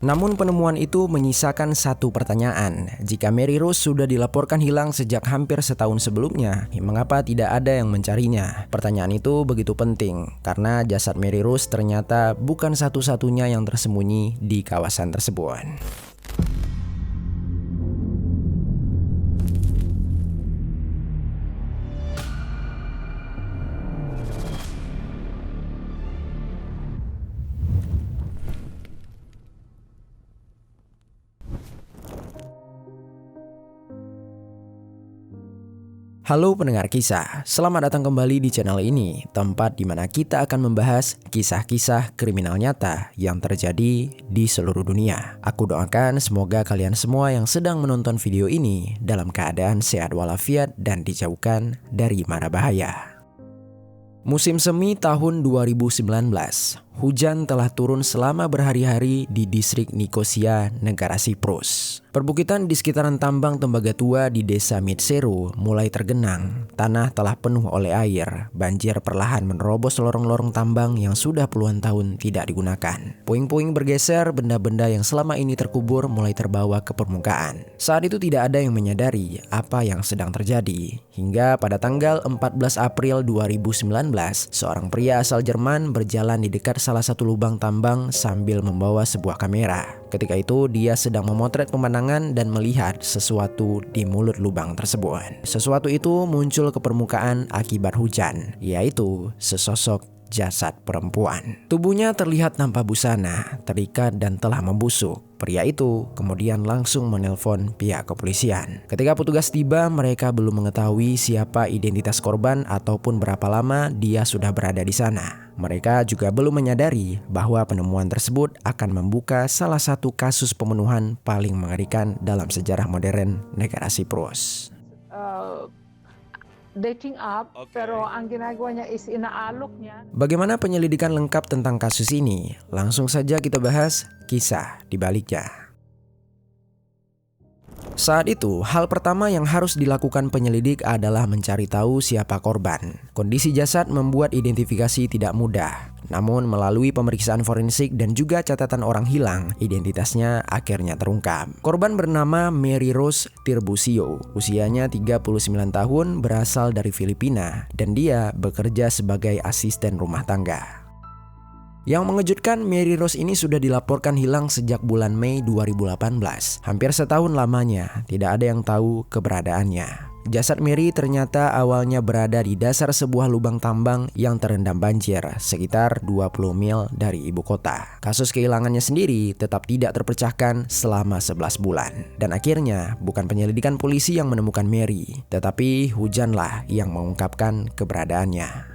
Namun penemuan itu menyisakan satu pertanyaan. Jika Mary Rose sudah dilaporkan hilang sejak hampir setahun sebelumnya, mengapa tidak ada yang mencarinya? Pertanyaan itu begitu penting karena jasad Mary Rose ternyata bukan satu-satunya yang tersembunyi di kawasan tersebut. Halo pendengar kisah, selamat datang kembali di channel ini, tempat di mana kita akan membahas kisah-kisah kriminal nyata yang terjadi di seluruh dunia. Aku doakan semoga kalian semua yang sedang menonton video ini dalam keadaan sehat walafiat dan dijauhkan dari mara bahaya. Musim semi tahun 2019, hujan telah turun selama berhari-hari di distrik Nikosia, negara Siprus. Perbukitan di sekitaran tambang tembaga tua di desa Mitsero mulai tergenang. Tanah telah penuh oleh air. Banjir perlahan menerobos lorong-lorong tambang yang sudah puluhan tahun tidak digunakan. Puing-puing bergeser, benda-benda yang selama ini terkubur mulai terbawa ke permukaan. Saat itu tidak ada yang menyadari apa yang sedang terjadi. Hingga pada tanggal 14 April 2019, seorang pria asal Jerman berjalan di dekat salah satu lubang tambang sambil membawa sebuah kamera. Ketika itu dia sedang memotret pemandangan dan melihat sesuatu di mulut lubang tersebut. Sesuatu itu muncul ke permukaan akibat hujan, yaitu sesosok jasad perempuan. Tubuhnya terlihat tanpa busana, terikat dan telah membusuk. Pria itu kemudian langsung menelpon pihak kepolisian. Ketika petugas tiba, mereka belum mengetahui siapa identitas korban ataupun berapa lama dia sudah berada di sana. Mereka juga belum menyadari bahwa penemuan tersebut akan membuka salah satu kasus pembunuhan paling mengerikan dalam sejarah modern negara Siprus. Dating up, pero ang ginagawa niya is inaalok niya. Bagaimana penyelidikan lengkap tentang kasus ini? Langsung saja kita bahas kisah di baliknya. Saat itu, hal pertama yang harus dilakukan penyelidik adalah mencari tahu siapa korban. Kondisi jasad membuat identifikasi tidak mudah. Namun melalui pemeriksaan forensik dan juga catatan orang hilang, identitasnya akhirnya terungkap. Korban bernama Mary Rose Tirbusio. Usianya 39 tahun, berasal dari Filipina dan dia bekerja sebagai asisten rumah tangga. Yang mengejutkan, Mary Rose ini sudah dilaporkan hilang sejak bulan Mei 2018. Hampir setahun lamanya, tidak ada yang tahu keberadaannya. Jasad Mary ternyata awalnya berada di dasar sebuah lubang tambang yang terendam banjir sekitar 20 mil dari ibu kota. Kasus kehilangannya sendiri tetap tidak terpecahkan selama 11 bulan. Dan akhirnya bukan penyelidikan polisi yang menemukan Mary, tetapi hujanlah yang mengungkapkan keberadaannya.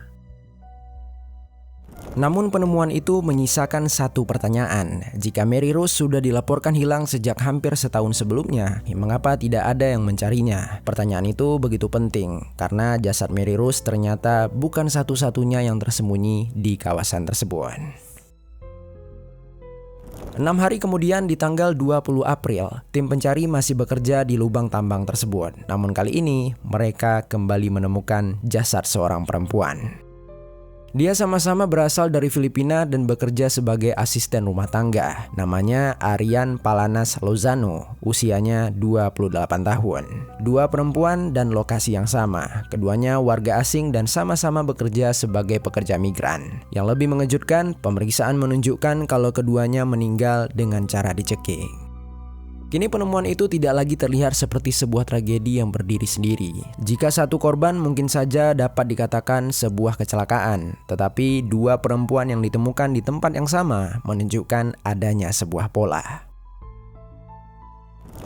Namun penemuan itu menyisakan satu pertanyaan. Jika Mary Rose sudah dilaporkan hilang sejak hampir setahun sebelumnya, mengapa tidak ada yang mencarinya? Pertanyaan itu begitu penting karena jasad Mary Rose ternyata bukan satu-satunya yang tersembunyi di kawasan tersebut. 6 hari kemudian di tanggal 20 April, tim pencari masih bekerja di lubang tambang tersebut. Namun kali ini mereka kembali menemukan jasad seorang perempuan. Dia sama-sama berasal dari Filipina dan bekerja sebagai asisten rumah tangga. Namanya Arian Palanas Lozano, usianya 28 tahun. Dua perempuan dan lokasi yang sama. Keduanya warga asing dan sama-sama bekerja sebagai pekerja migran. Yang lebih mengejutkan, pemeriksaan menunjukkan kalau keduanya meninggal dengan cara dicekik. Kini penemuan itu tidak lagi terlihat seperti sebuah tragedi yang berdiri sendiri. Jika satu korban mungkin saja dapat dikatakan sebuah kecelakaan, tetapi dua perempuan yang ditemukan di tempat yang sama menunjukkan adanya sebuah pola.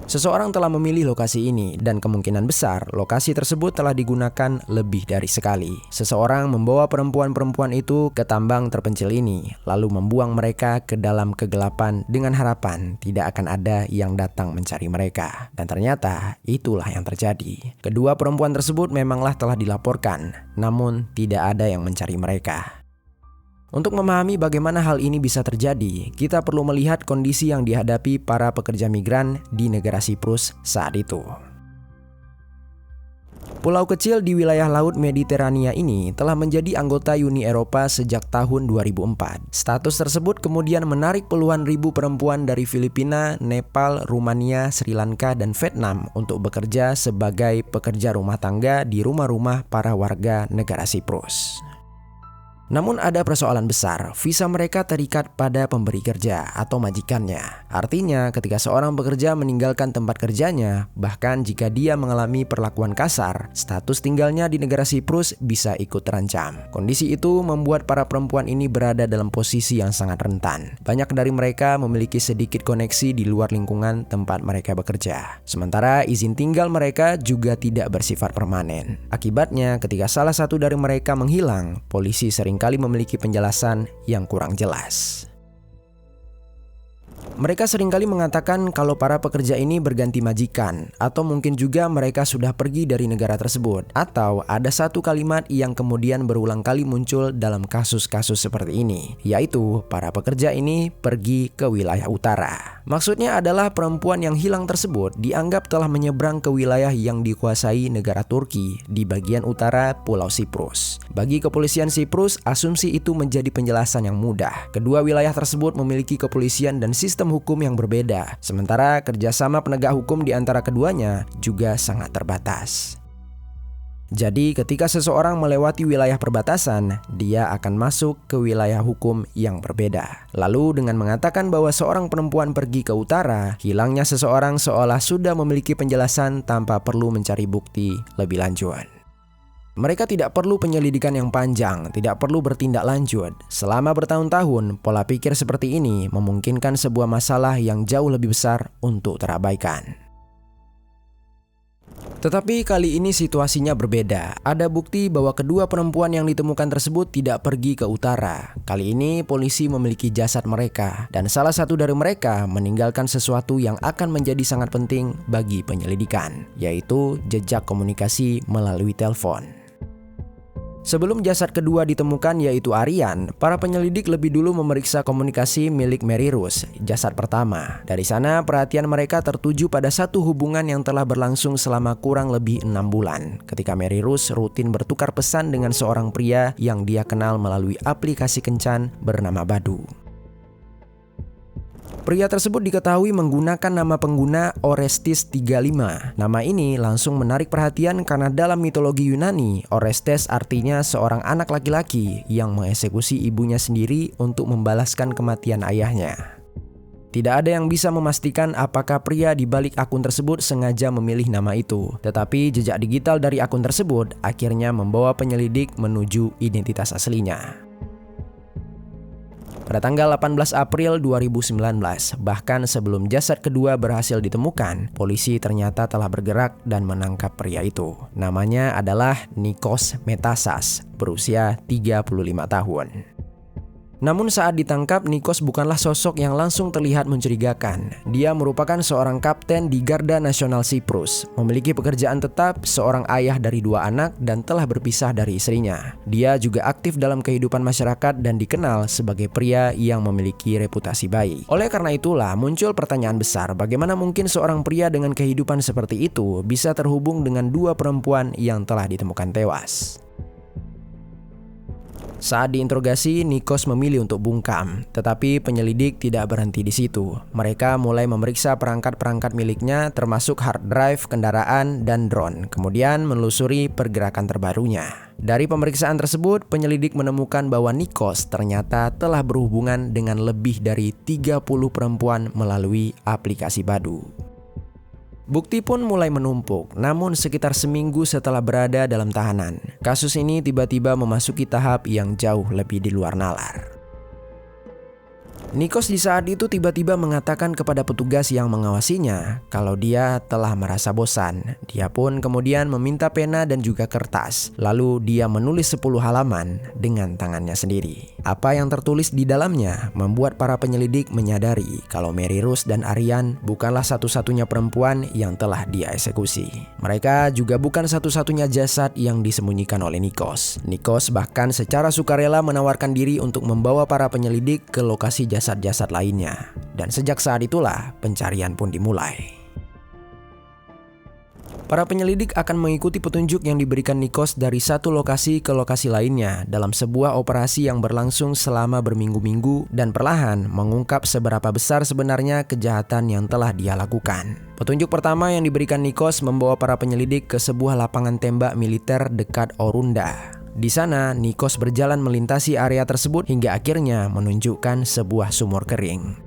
Seseorang telah memilih lokasi ini dan kemungkinan besar lokasi tersebut telah digunakan lebih dari sekali. Seseorang membawa perempuan-perempuan itu ke tambang terpencil ini, lalu membuang mereka ke dalam kegelapan dengan harapan tidak akan ada yang datang mencari mereka. Dan ternyata itulah yang terjadi. Kedua perempuan tersebut memanglah telah dilaporkan, namun tidak ada yang mencari mereka. Untuk memahami bagaimana hal ini bisa terjadi, kita perlu melihat kondisi yang dihadapi para pekerja migran di negara Siprus saat itu. Pulau kecil di wilayah Laut Mediterania ini telah menjadi anggota Uni Eropa sejak tahun 2004. Status tersebut kemudian menarik puluhan ribu perempuan dari Filipina, Nepal, Rumania, Sri Lanka, dan Vietnam untuk bekerja sebagai pekerja rumah tangga di rumah-rumah para warga negara Siprus. Namun ada persoalan besar, visa mereka terikat pada pemberi kerja atau majikannya. Artinya ketika seorang pekerja meninggalkan tempat kerjanya, bahkan jika dia mengalami perlakuan kasar, status tinggalnya di negara Siprus bisa ikut terancam. Kondisi itu membuat para perempuan ini berada dalam posisi yang sangat rentan. Banyak dari mereka memiliki sedikit koneksi di luar lingkungan tempat mereka bekerja. Sementara izin tinggal mereka juga tidak bersifat permanen. Akibatnya ketika salah satu dari mereka menghilang, polisi seringkali memiliki penjelasan yang kurang jelas. Mereka seringkali mengatakan kalau para pekerja ini berganti majikan, atau mungkin juga mereka sudah pergi dari negara tersebut, atau ada satu kalimat yang kemudian berulang kali muncul dalam kasus-kasus seperti ini, yaitu para pekerja ini pergi ke wilayah utara. Maksudnya adalah perempuan yang hilang tersebut dianggap telah menyeberang ke wilayah yang dikuasai negara Turki di bagian utara Pulau Siprus. Bagi kepolisian Siprus, asumsi itu menjadi penjelasan yang mudah. Kedua wilayah tersebut memiliki kepolisian dan sistem hukum yang berbeda, sementara kerjasama penegak hukum di antara keduanya juga sangat terbatas. Jadi ketika seseorang melewati wilayah perbatasan, dia akan masuk ke wilayah hukum yang berbeda. Lalu dengan mengatakan bahwa seorang perempuan pergi ke utara, hilangnya seseorang seolah sudah memiliki penjelasan tanpa perlu mencari bukti lebih lanjut. Mereka tidak perlu penyelidikan yang panjang, tidak perlu bertindak lanjut. Selama bertahun-tahun, pola pikir seperti ini memungkinkan sebuah masalah yang jauh lebih besar untuk terabaikan. Tetapi kali ini situasinya berbeda. Ada bukti bahwa kedua perempuan yang ditemukan tersebut tidak pergi ke utara. Kali ini polisi memiliki jasad mereka, dan salah satu dari mereka meninggalkan sesuatu yang akan menjadi sangat penting bagi penyelidikan, yaitu jejak komunikasi melalui telepon. Sebelum jasad kedua ditemukan yaitu Aryan, para penyelidik lebih dulu memeriksa komunikasi milik Mary Rose, jasad pertama. Dari sana perhatian mereka tertuju pada satu hubungan yang telah berlangsung selama kurang lebih 6 bulan. Ketika Mary Rose rutin bertukar pesan dengan seorang pria yang dia kenal melalui aplikasi kencan bernama Badoo. Pria tersebut diketahui menggunakan nama pengguna Orestes 35. Nama ini langsung menarik perhatian karena dalam mitologi Yunani, Orestes artinya seorang anak laki-laki yang mengeksekusi ibunya sendiri untuk membalaskan kematian ayahnya. Tidak ada yang bisa memastikan apakah pria di balik akun tersebut sengaja memilih nama itu. Tetapi jejak digital dari akun tersebut akhirnya membawa penyelidik menuju identitas aslinya. Pada tanggal 18 April 2019, bahkan sebelum jasad kedua berhasil ditemukan, polisi ternyata telah bergerak dan menangkap pria itu. Namanya adalah Nikos Metasas, berusia 35 tahun. Namun saat ditangkap, Nikos bukanlah sosok yang langsung terlihat mencurigakan. Dia merupakan seorang kapten di Garda Nasional Siprus, memiliki pekerjaan tetap, seorang ayah dari 2 anak, dan telah berpisah dari istrinya. Dia juga aktif dalam kehidupan masyarakat dan dikenal sebagai pria yang memiliki reputasi baik. Oleh karena itulah muncul pertanyaan besar, bagaimana mungkin seorang pria dengan kehidupan seperti itu bisa terhubung dengan 2 perempuan yang telah ditemukan tewas. Saat diinterogasi, Nikos memilih untuk bungkam, tetapi penyelidik tidak berhenti di situ. Mereka mulai memeriksa perangkat-perangkat miliknya termasuk hard drive, kendaraan, dan drone, kemudian menelusuri pergerakan terbarunya. Dari pemeriksaan tersebut, penyelidik menemukan bahwa Nikos ternyata telah berhubungan dengan lebih dari 30 perempuan melalui aplikasi Badoo. Bukti pun mulai menumpuk, namun sekitar seminggu setelah berada dalam tahanan, kasus ini tiba-tiba memasuki tahap yang jauh lebih di luar nalar. Nikos di saat itu tiba-tiba mengatakan kepada petugas yang mengawasinya kalau dia telah merasa bosan. Dia pun kemudian meminta pena dan juga kertas. Lalu dia menulis 10 halaman dengan tangannya sendiri. Apa yang tertulis di dalamnya membuat para penyelidik menyadari kalau Mary Rose dan Aryan bukanlah satu-satunya perempuan yang telah dia eksekusi. Mereka juga bukan satu-satunya jasad yang disembunyikan oleh Nikos. Nikos bahkan secara sukarela menawarkan diri untuk membawa para penyelidik ke lokasi jasad-jasad lainnya. Dan sejak saat itulah pencarian pun dimulai. Para penyelidik akan mengikuti petunjuk yang diberikan Nikos dari satu lokasi ke lokasi lainnya dalam sebuah operasi yang berlangsung selama berminggu-minggu dan perlahan mengungkap seberapa besar sebenarnya kejahatan yang telah dia lakukan. Petunjuk pertama yang diberikan Nikos membawa para penyelidik ke sebuah lapangan tembak militer dekat Orunda. Di sana, Nikos berjalan melintasi area tersebut hingga akhirnya menunjukkan sebuah sumur kering.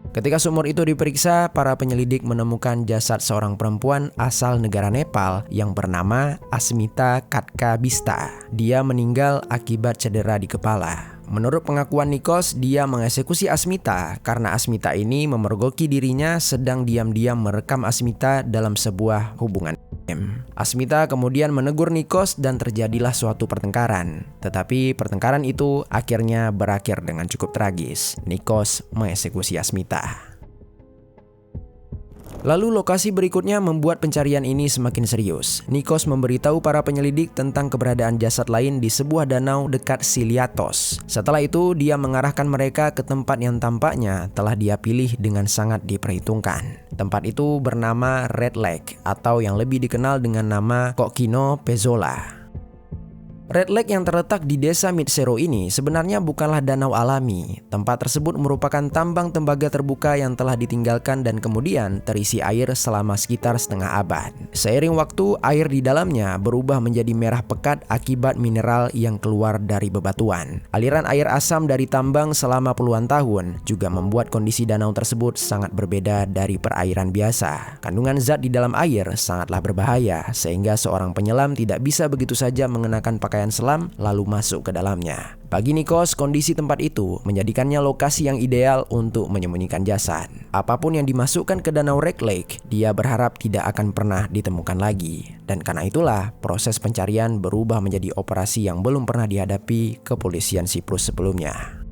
Ketika sumur itu diperiksa, para penyelidik menemukan jasad seorang perempuan asal negara Nepal yang bernama Asmita Katkabista. Dia meninggal akibat cedera di kepala. Menurut pengakuan Nikos, dia mengeksekusi Asmita karena Asmita ini memergoki dirinya sedang diam-diam merekam Asmita dalam sebuah hubungan. Asmita kemudian menegur Nikos dan terjadilah suatu pertengkaran. Tetapi pertengkaran itu akhirnya berakhir dengan cukup tragis. Nikos mengeksekusi Asmita. Lalu lokasi berikutnya membuat pencarian ini semakin serius. Nikos memberitahu para penyelidik tentang keberadaan jasad lain di sebuah danau dekat Siliatos. Setelah itu, dia mengarahkan mereka ke tempat yang tampaknya telah dia pilih dengan sangat diperhitungkan. Tempat itu bernama Red Lake atau yang lebih dikenal dengan nama Kokino Pezola. Red Lake yang terletak di desa Mitsero ini sebenarnya bukanlah danau alami. Tempat tersebut merupakan tambang tembaga terbuka yang telah ditinggalkan dan kemudian terisi air selama sekitar setengah abad. Seiring waktu, air di dalamnya berubah menjadi merah pekat akibat mineral yang keluar dari bebatuan. Aliran air asam dari tambang selama puluhan tahun juga membuat kondisi danau tersebut sangat berbeda dari perairan biasa. Kandungan zat di dalam air sangatlah berbahaya sehingga seorang penyelam tidak bisa begitu saja mengenakan pakaian selam lalu masuk ke dalamnya. Bagi Nikos, kondisi tempat itu menjadikannya lokasi yang ideal untuk menyembunyikan jasad. Apapun yang dimasukkan ke danau Red Lake, dia berharap tidak akan pernah ditemukan lagi. Dan karena itulah, proses pencarian berubah menjadi operasi yang belum pernah dihadapi kepolisian Siprus sebelumnya.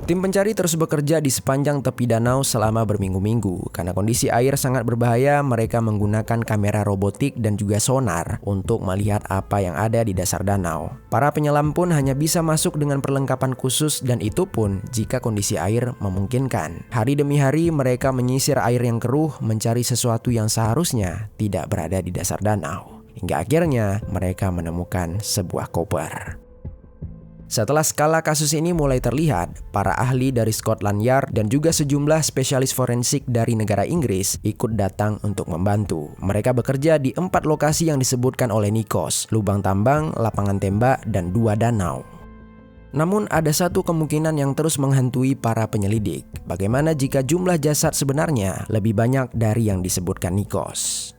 Tim pencari terus bekerja di sepanjang tepi danau selama berminggu-minggu. Karena kondisi air sangat berbahaya, mereka menggunakan kamera robotik dan juga sonar untuk melihat apa yang ada di dasar danau. Para penyelam pun hanya bisa masuk dengan perlengkapan khusus dan itu pun jika kondisi air memungkinkan. Hari demi hari mereka menyisir air yang keruh mencari sesuatu yang seharusnya tidak berada di dasar danau. Hingga akhirnya mereka menemukan sebuah koper. Setelah skala kasus ini mulai terlihat, para ahli dari Scotland Yard dan juga sejumlah spesialis forensik dari negara Inggris ikut datang untuk membantu. Mereka bekerja di 4 lokasi yang disebutkan oleh Nikos, lubang tambang, lapangan tembak, dan 2 danau. Namun ada satu kemungkinan yang terus menghantui para penyelidik. Bagaimana jika jumlah jasad sebenarnya lebih banyak dari yang disebutkan Nikos?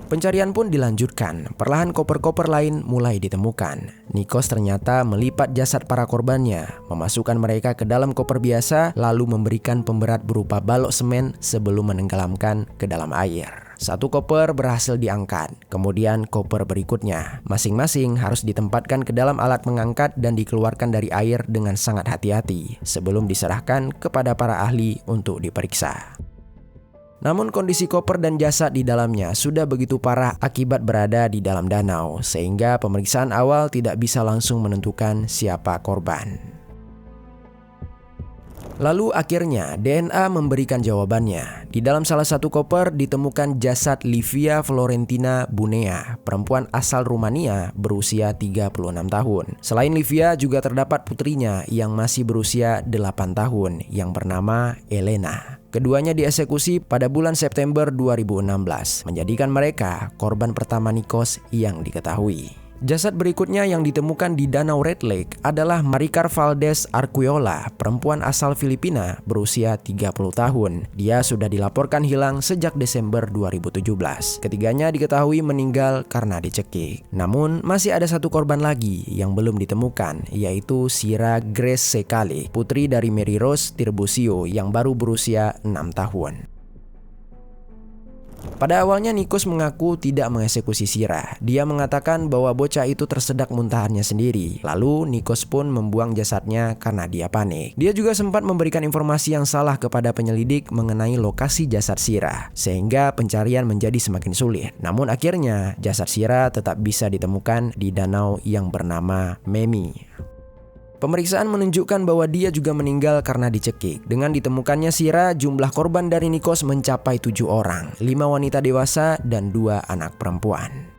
Pencarian pun dilanjutkan. Perlahan koper-koper lain mulai ditemukan. Nikos ternyata melipat jasad para korbannya, memasukkan mereka ke dalam koper biasa, lalu memberikan pemberat berupa balok semen sebelum menenggelamkan ke dalam air. Satu koper berhasil diangkat, kemudian koper berikutnya. Masing-masing harus ditempatkan ke dalam alat mengangkat dan dikeluarkan dari air dengan sangat hati-hati sebelum diserahkan kepada para ahli untuk diperiksa. Namun kondisi koper dan jasad di dalamnya sudah begitu parah akibat berada di dalam danau, sehingga pemeriksaan awal tidak bisa langsung menentukan siapa korban. Lalu akhirnya DNA memberikan jawabannya. Di dalam salah satu koper ditemukan jasad Livia Florentina Bunea, perempuan asal Rumania berusia 36 tahun. Selain Livia juga terdapat putrinya yang masih berusia 8 tahun yang bernama Elena. Keduanya dieksekusi pada bulan September 2016, menjadikan mereka korban pertama Nikos yang diketahui. Jasad berikutnya yang ditemukan di Danau Red Lake adalah Maricar Valdez Arqueola, perempuan asal Filipina berusia 30 tahun. Dia sudah dilaporkan hilang sejak Desember 2017. Ketiganya diketahui meninggal karena dicekik. Namun masih ada satu korban lagi yang belum ditemukan, yaitu Sira Grace Sekale, putri dari Mary Rose Tirbusio yang baru berusia 6 tahun. Pada awalnya Nikos mengaku tidak mengeksekusi Sira. Dia mengatakan bahwa bocah itu tersedak muntahannya sendiri. Lalu Nikos pun membuang jasadnya karena dia panik. Dia juga sempat memberikan informasi yang salah kepada penyelidik mengenai lokasi jasad Sira, sehingga pencarian menjadi semakin sulit. Namun akhirnya jasad Sira tetap bisa ditemukan di danau yang bernama Memi. Pemeriksaan menunjukkan bahwa dia juga meninggal karena dicekik. Dengan ditemukannya sirah, jumlah korban dari Nikos mencapai 7 orang, 5 wanita dewasa dan 2 anak perempuan.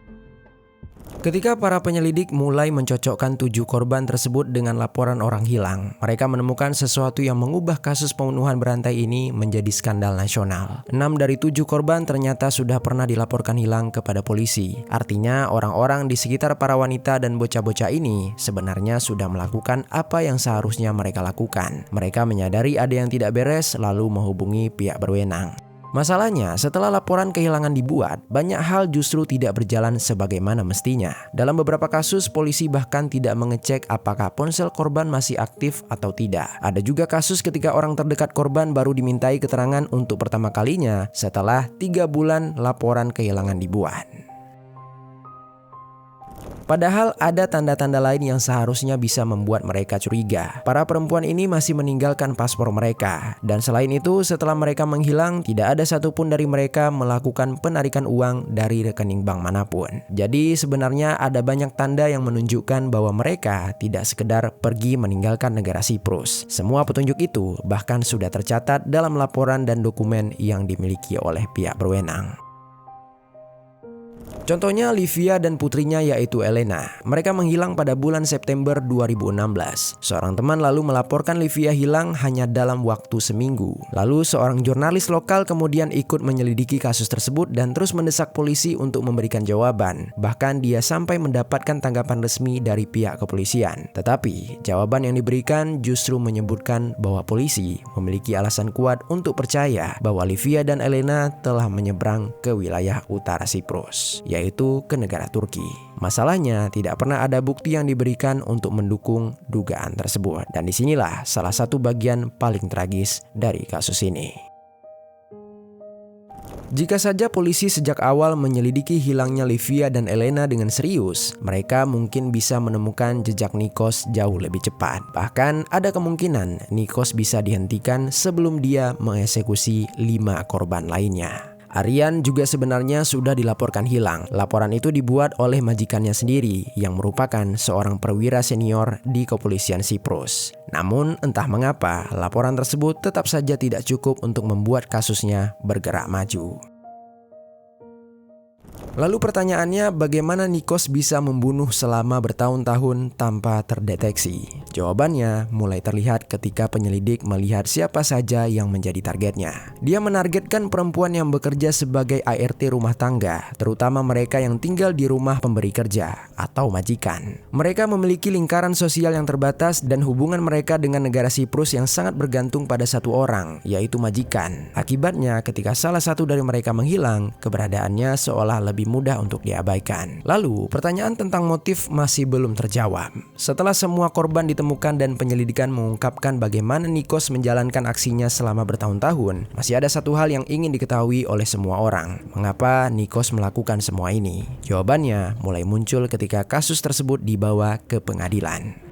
Ketika para penyelidik mulai mencocokkan 7 korban tersebut dengan laporan orang hilang, mereka menemukan sesuatu yang mengubah kasus pembunuhan berantai ini menjadi skandal nasional. 6 dari 7 korban ternyata sudah pernah dilaporkan hilang kepada polisi. Artinya orang-orang di sekitar para wanita dan bocah-bocah ini sebenarnya sudah melakukan apa yang seharusnya mereka lakukan. Mereka menyadari ada yang tidak beres lalu menghubungi pihak berwenang. Masalahnya, setelah laporan kehilangan dibuat, banyak hal justru tidak berjalan sebagaimana mestinya. Dalam beberapa kasus, polisi bahkan tidak mengecek apakah ponsel korban masih aktif atau tidak. Ada juga kasus ketika orang terdekat korban baru dimintai keterangan untuk pertama kalinya setelah 3 bulan laporan kehilangan dibuat. Padahal ada tanda-tanda lain yang seharusnya bisa membuat mereka curiga. Para perempuan ini masih meninggalkan paspor mereka. Dan selain itu, setelah mereka menghilang, tidak ada satupun dari mereka melakukan penarikan uang dari rekening bank manapun. Jadi sebenarnya ada banyak tanda yang menunjukkan bahwa mereka tidak sekedar pergi meninggalkan negara Siprus. Semua petunjuk itu bahkan sudah tercatat dalam laporan dan dokumen yang dimiliki oleh pihak berwenang. Contohnya Livia dan putrinya yaitu Elena. Mereka menghilang pada bulan September 2016. Seorang teman lalu melaporkan Livia hilang hanya dalam waktu seminggu. Lalu seorang jurnalis lokal kemudian ikut menyelidiki kasus tersebut dan terus mendesak polisi untuk memberikan jawaban. Bahkan dia sampai mendapatkan tanggapan resmi dari pihak kepolisian. Tetapi jawaban yang diberikan justru menyebutkan bahwa polisi memiliki alasan kuat untuk percaya bahwa Livia dan Elena telah menyeberang ke wilayah utara Siprus, yaitu ke negara Turki. Masalahnya tidak pernah ada bukti yang diberikan untuk mendukung dugaan tersebut. Dan disinilah salah satu bagian paling tragis dari kasus ini. Jika saja polisi sejak awal menyelidiki hilangnya Livia dan Elena dengan serius, mereka mungkin bisa menemukan jejak Nikos jauh lebih cepat. Bahkan ada kemungkinan Nikos bisa dihentikan sebelum dia mengeksekusi 5 korban lainnya. Aryan juga sebenarnya sudah dilaporkan hilang. Laporan itu dibuat oleh majikannya sendiri yang merupakan seorang perwira senior di kepolisian Siprus. Namun entah mengapa laporan tersebut tetap saja tidak cukup untuk membuat kasusnya bergerak maju. Lalu pertanyaannya, bagaimana Nikos bisa membunuh selama bertahun-tahun tanpa terdeteksi? Jawabannya mulai terlihat ketika penyelidik melihat siapa saja yang menjadi targetnya. Dia menargetkan perempuan yang bekerja sebagai ART rumah tangga, terutama mereka yang tinggal di rumah pemberi kerja atau majikan. Mereka memiliki lingkaran sosial yang terbatas dan hubungan mereka dengan negara Siprus yang sangat bergantung pada satu orang, yaitu majikan. Akibatnya, ketika salah satu dari mereka menghilang, keberadaannya seolah lebih mudah untuk diabaikan. Lalu, pertanyaan tentang motif masih belum terjawab. Setelah semua korban ditemukan dan penyelidikan mengungkapkan bagaimana Nikos menjalankan aksinya selama bertahun-tahun, masih ada satu hal yang ingin diketahui oleh semua orang. Mengapa Nikos melakukan semua ini? Jawabannya mulai muncul ketika kasus tersebut dibawa ke pengadilan.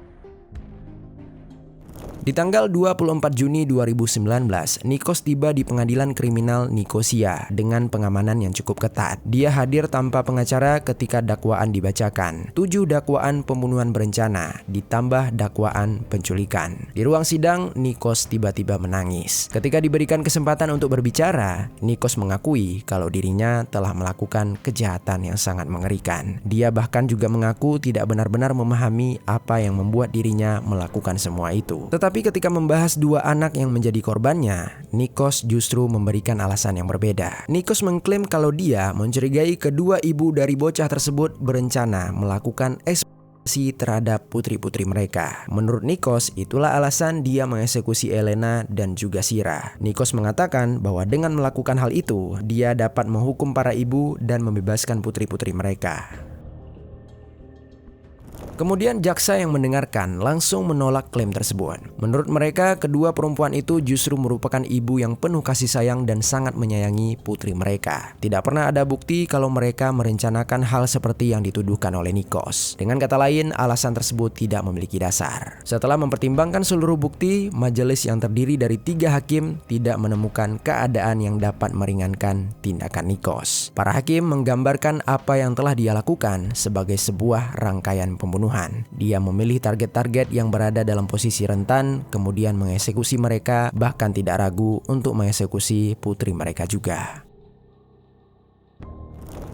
Di tanggal 24 Juni 2019, Nikos tiba di pengadilan kriminal Nikosia dengan pengamanan yang cukup ketat. Dia hadir tanpa pengacara ketika dakwaan dibacakan. 7 dakwaan pembunuhan berencana, ditambah dakwaan penculikan. Di ruang sidang, Nikos tiba-tiba menangis. Ketika diberikan kesempatan untuk berbicara, Nikos mengakui kalau dirinya telah melakukan kejahatan yang sangat mengerikan. Dia bahkan juga mengaku tidak benar-benar memahami apa yang membuat dirinya melakukan semua itu. Tetapi ketika membahas 2 anak yang menjadi korbannya, Nikos justru memberikan alasan yang berbeda. Nikos mengklaim kalau dia mencurigai kedua ibu dari bocah tersebut berencana melakukan eksekusi terhadap putri-putri mereka. Menurut Nikos, itulah alasan dia mengeksekusi Elena dan juga Sira. Nikos mengatakan bahwa dengan melakukan hal itu, dia dapat menghukum para ibu dan membebaskan putri-putri mereka. Kemudian jaksa yang mendengarkan langsung menolak klaim tersebut. Menurut mereka, kedua perempuan itu justru merupakan ibu yang penuh kasih sayang dan sangat menyayangi putri mereka. Tidak pernah ada bukti kalau mereka merencanakan hal seperti yang dituduhkan oleh Nikos. Dengan kata lain, alasan tersebut tidak memiliki dasar. Setelah mempertimbangkan seluruh bukti, majelis yang terdiri dari 3 hakim tidak menemukan keadaan yang dapat meringankan tindakan Nikos. Para hakim menggambarkan apa yang telah dia lakukan sebagai sebuah rangkaian pembunuhan. pembunuhan. Dia memilih target-target yang berada dalam posisi rentan, kemudian mengeksekusi mereka, bahkan tidak ragu untuk mengeksekusi putri mereka juga.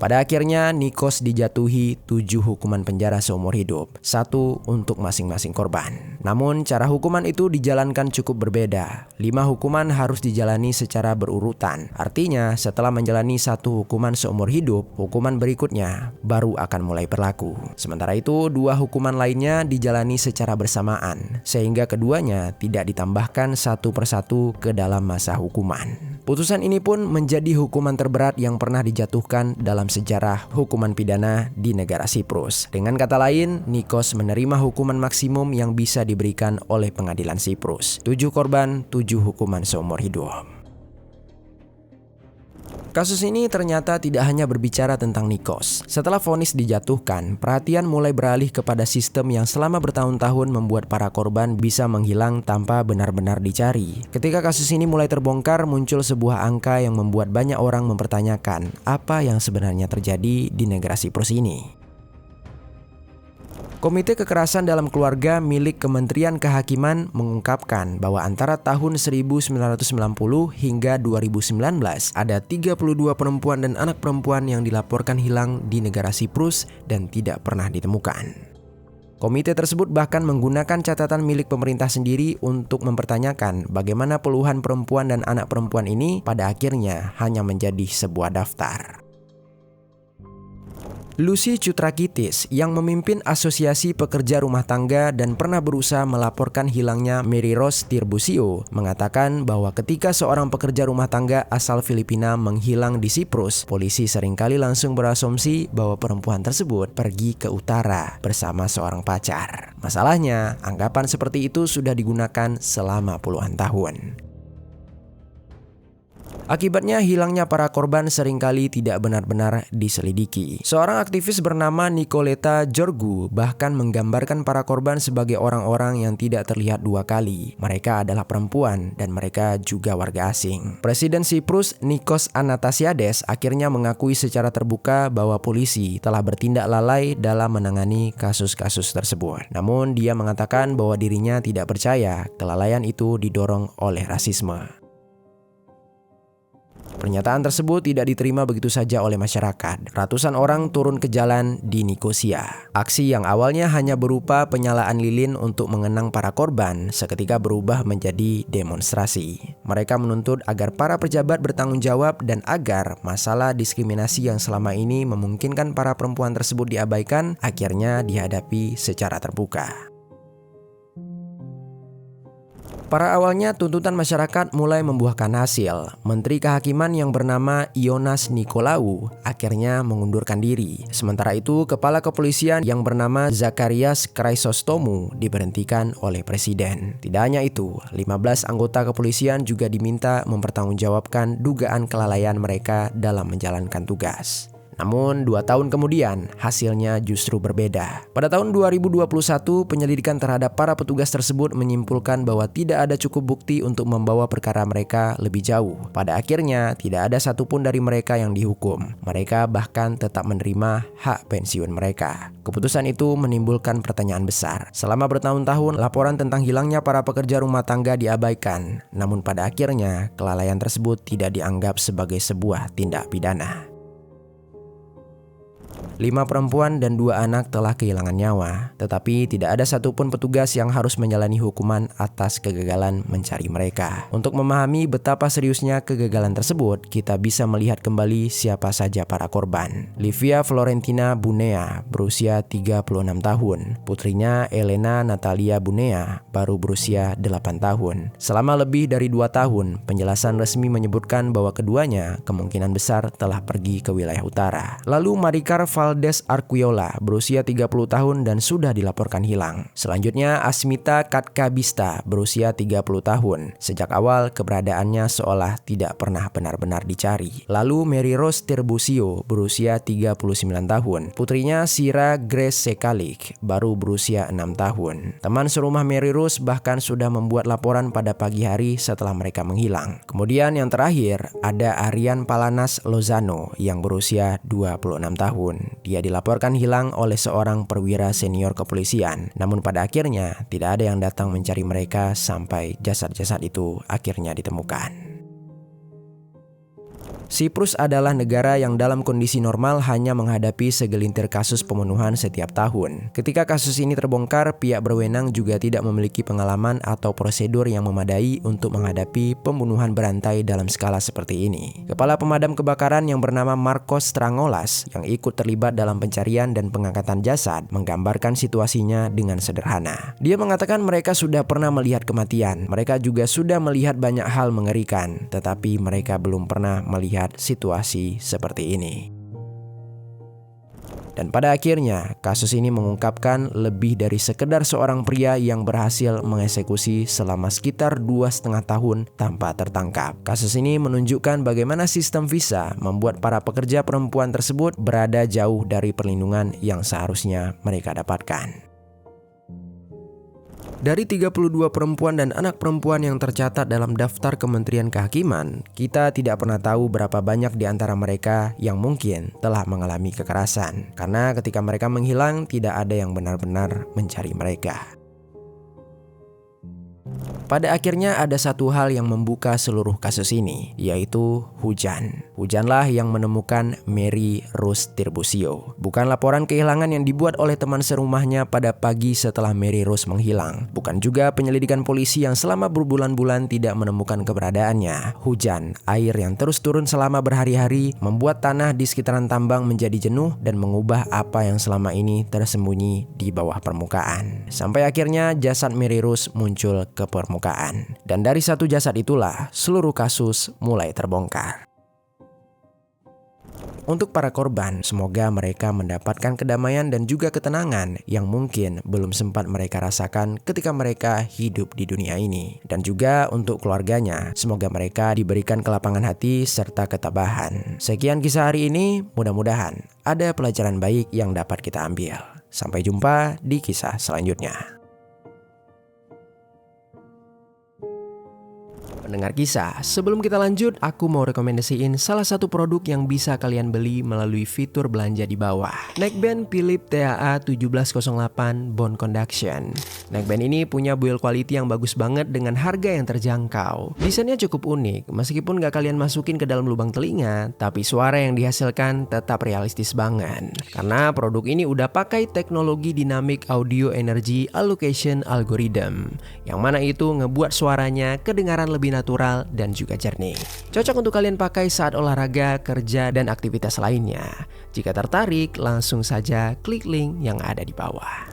Pada akhirnya, Nikos dijatuhi 7 hukuman penjara seumur hidup, 1 untuk masing-masing korban. Namun, cara hukuman itu dijalankan cukup berbeda. 5 hukuman harus dijalani secara berurutan. Artinya, setelah menjalani 1 hukuman seumur hidup, hukuman berikutnya baru akan mulai berlaku. Sementara itu, 2 hukuman lainnya dijalani secara bersamaan, sehingga keduanya tidak ditambahkan satu persatu ke dalam masa hukuman. Putusan ini pun menjadi hukuman terberat yang pernah dijatuhkan dalam sejarah hukuman pidana di negara Siprus. Dengan kata lain, Nikos menerima hukuman maksimum yang bisa diberikan oleh pengadilan Siprus. 7 korban, 7 hukuman seumur hidup. Kasus ini ternyata tidak hanya berbicara tentang Nikos. Setelah vonis dijatuhkan, perhatian mulai beralih kepada sistem yang selama bertahun-tahun membuat para korban bisa menghilang tanpa benar-benar dicari. Ketika kasus ini mulai terbongkar, muncul sebuah angka yang membuat banyak orang mempertanyakan apa yang sebenarnya terjadi di negara Siprus ini. Komite Kekerasan dalam Keluarga milik Kementerian Kehakiman mengungkapkan bahwa antara tahun 1990 hingga 2019 ada 32 perempuan dan anak perempuan yang dilaporkan hilang di negara Siprus dan tidak pernah ditemukan. Komite tersebut bahkan menggunakan catatan milik pemerintah sendiri untuk mempertanyakan bagaimana puluhan perempuan dan anak perempuan ini pada akhirnya hanya menjadi sebuah daftar. Lucy Cutrakitis yang memimpin Asosiasi Pekerja Rumah Tangga dan pernah berusaha melaporkan hilangnya Mary Rose Tirbusio mengatakan bahwa ketika seorang pekerja rumah tangga asal Filipina menghilang di Siprus, polisi seringkali langsung berasumsi bahwa perempuan tersebut pergi ke utara bersama seorang pacar. Masalahnya, anggapan seperti itu sudah digunakan selama puluhan tahun. Akibatnya hilangnya para korban seringkali tidak benar-benar diselidiki. Seorang aktivis bernama Nicoleta Georgu bahkan menggambarkan para korban sebagai orang-orang yang tidak terlihat dua kali. Mereka adalah perempuan dan mereka juga warga asing. Presiden Siprus Nikos Anastasiades akhirnya mengakui secara terbuka bahwa polisi telah bertindak lalai dalam menangani kasus-kasus tersebut. Namun dia mengatakan bahwa dirinya tidak percaya kelalaian itu didorong oleh rasisme. Pernyataan tersebut tidak diterima begitu saja oleh masyarakat. Ratusan orang turun ke jalan di Nikosia. Aksi yang awalnya hanya berupa penyalaan lilin untuk mengenang para korban, seketika berubah menjadi demonstrasi. Mereka menuntut agar para pejabat bertanggung jawab dan agar masalah diskriminasi yang selama ini memungkinkan para perempuan tersebut diabaikan, akhirnya dihadapi secara terbuka. Pada awalnya tuntutan masyarakat mulai membuahkan hasil. Menteri Kehakiman yang bernama Ionas Nikolaou akhirnya mengundurkan diri. Sementara itu, Kepala Kepolisian yang bernama Zakarias Chrysostomu diberhentikan oleh Presiden. Tidak hanya itu, 15 anggota kepolisian juga diminta mempertanggungjawabkan dugaan kelalaian mereka dalam menjalankan tugas. Namun 2 tahun kemudian hasilnya justru berbeda. Pada tahun 2021, penyelidikan terhadap para petugas tersebut menyimpulkan bahwa tidak ada cukup bukti untuk membawa perkara mereka lebih jauh. Pada akhirnya tidak ada satupun dari mereka yang dihukum. Mereka bahkan tetap menerima hak pensiun mereka. Keputusan itu menimbulkan pertanyaan besar. Selama bertahun-tahun, laporan tentang hilangnya para pekerja rumah tangga diabaikan. Namun pada akhirnya kelalaian tersebut tidak dianggap sebagai sebuah tindak pidana. 5 perempuan dan 2 anak telah kehilangan nyawa, tetapi tidak ada satupun petugas yang harus menjalani hukuman atas kegagalan mencari mereka. Untuk memahami betapa seriusnya kegagalan tersebut, kita bisa melihat kembali siapa saja para korban. Livia Florentina Bunea berusia 36 tahun, putrinya Elena Natalia Bunea baru berusia 8 tahun. Selama lebih dari 2 tahun, penjelasan resmi menyebutkan bahwa keduanya kemungkinan besar telah pergi ke wilayah utara. Lalu Maricar Valdes Arquiola berusia 30 tahun dan sudah dilaporkan hilang. Selanjutnya Asmita Katkabista berusia 30 tahun. Sejak awal keberadaannya seolah tidak pernah benar-benar dicari. Lalu Mary Rose Tirbusio berusia 39 tahun. Putrinya Sira Grace Sekalik baru berusia 6 tahun. Teman serumah Mary Rose bahkan sudah membuat laporan pada pagi hari setelah mereka menghilang. Kemudian yang terakhir ada Arian Palanas Lozano yang berusia 26 tahun. dia dilaporkan hilang oleh seorang perwira senior kepolisian. Namun pada akhirnya tidak ada yang datang mencari mereka sampai jasad-jasad itu akhirnya ditemukan. Siprus adalah negara yang dalam kondisi normal hanya menghadapi segelintir kasus pembunuhan setiap tahun. Ketika kasus ini terbongkar, pihak berwenang juga tidak memiliki pengalaman atau prosedur yang memadai untuk menghadapi pembunuhan berantai dalam skala seperti ini. Kepala pemadam kebakaran yang bernama Marcos Strangolas yang ikut terlibat dalam pencarian dan pengangkatan jasad menggambarkan situasinya dengan sederhana. Dia mengatakan mereka sudah pernah melihat kematian, mereka juga sudah melihat banyak hal mengerikan, tetapi mereka belum pernah melihat situasi seperti ini. Dan pada akhirnya, kasus ini mengungkapkan lebih dari sekedar seorang pria yang berhasil mengeksekusi selama sekitar 2,5 tahun tanpa tertangkap. Kasus ini menunjukkan bagaimana sistem visa membuat para pekerja perempuan tersebut berada jauh dari perlindungan yang seharusnya mereka dapatkan. Dari 32 perempuan dan anak perempuan yang tercatat dalam daftar Kementerian Kehakiman, kita tidak pernah tahu berapa banyak di antara mereka yang mungkin telah mengalami kekerasan. Karena ketika mereka menghilang, tidak ada yang benar-benar mencari mereka. Pada akhirnya ada satu hal yang membuka seluruh kasus ini, yaitu hujan. Hujanlah yang menemukan Mary Rose Tirbusio. Bukan laporan kehilangan yang dibuat oleh teman serumahnya pada pagi setelah Mary Rose menghilang. Bukan juga penyelidikan polisi yang selama berbulan-bulan tidak menemukan keberadaannya. Hujan, air yang terus turun selama berhari-hari, membuat tanah di sekitaran tambang menjadi jenuh dan mengubah apa yang selama ini tersembunyi di bawah permukaan. Sampai akhirnya jasad Mary Rose muncul ke permukaan. Dan dari satu jasad itulah seluruh kasus mulai terbongkar. Untuk para korban, semoga mereka mendapatkan kedamaian dan juga ketenangan yang mungkin belum sempat mereka rasakan ketika mereka hidup di dunia ini. Dan juga untuk keluarganya, semoga mereka diberikan kelapangan hati serta ketabahan. Sekian kisah hari ini, mudah-mudahan ada pelajaran baik yang dapat kita ambil. Sampai jumpa di kisah selanjutnya. Pendengar kisah, sebelum kita lanjut, aku mau rekomendasiin salah satu produk yang bisa kalian beli melalui fitur belanja di bawah. Neckband Philips TAA 1708 Bone Conduction. Neckband ini punya build quality yang bagus banget dengan harga yang terjangkau. Desainnya cukup unik, meskipun gak kalian masukin ke dalam lubang telinga, tapi suara yang dihasilkan tetap realistis banget. Karena produk ini udah pakai teknologi Dynamic Audio Energy Allocation Algorithm, yang mana itu ngebuat suaranya kedengaran lebih natural dan juga jernih. Cocok untuk kalian pakai saat olahraga, kerja, dan aktivitas lainnya. Jika tertarik, langsung saja klik link yang ada di bawah.